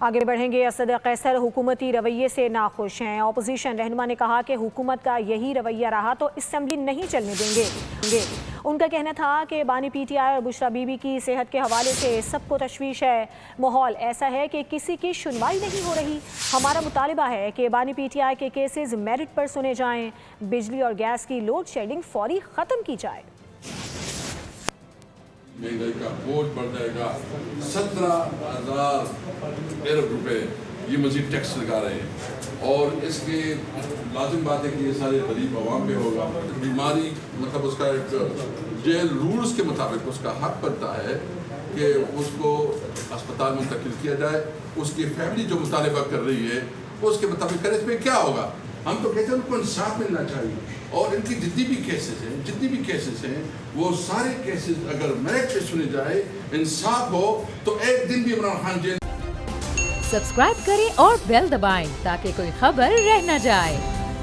آگے بڑھیں گے۔ اسد قیصر حکومتی رویے سے ناخوش ہیں۔ اپوزیشن رہنما نے کہا کہ حکومت کا یہی رویہ رہا تو اسمبلی نہیں چلنے دیں گے۔ ان کا کہنا تھا کہ بانی پی ٹی آئی اور بشریٰ بی بی کی صحت کے حوالے سے سب کو تشویش ہے۔ ماحول ایسا ہے کہ کسی کی سنوائی نہیں ہو رہی۔ ہمارا مطالبہ ہے کہ بانی پی ٹی آئی کے کیسز میرٹ پر سنے جائیں۔ بجلی اور گیس کی لوڈ شیڈنگ فوری ختم کی جائے۔ مہنگائی کا بوجھ بڑھ جائے گا۔ 17,000 ارب روپے یہ مزید ٹیکس لگا رہے ہیں اور اس کے لازم بات ہے کہ یہ سارے غریب عوام پہ ہوگا۔ بیماری مطلب اس کا ایک جیل رولز کے مطابق اس کا حق بنتا ہے کہ اس کو اسپتال منتقل کیا جائے۔ اس کی فیملی جو مطالبہ کر رہی ہے اس کے مطابق کرے۔ اس میں کیا ہوگا؟ ہم تو کہتے ہیں ان کو انصاف ملنا چاہیے اور ان کی جتنی بھی کیسز ہیں وہ سارے کیسز اگر میرٹ پہ سنے جائے، انصاف ہو تو ایک دن بھی عمران خان جیل۔ سبسکرائب کریں اور بیل دبائیں تاکہ کوئی خبر رہ نہ جائے۔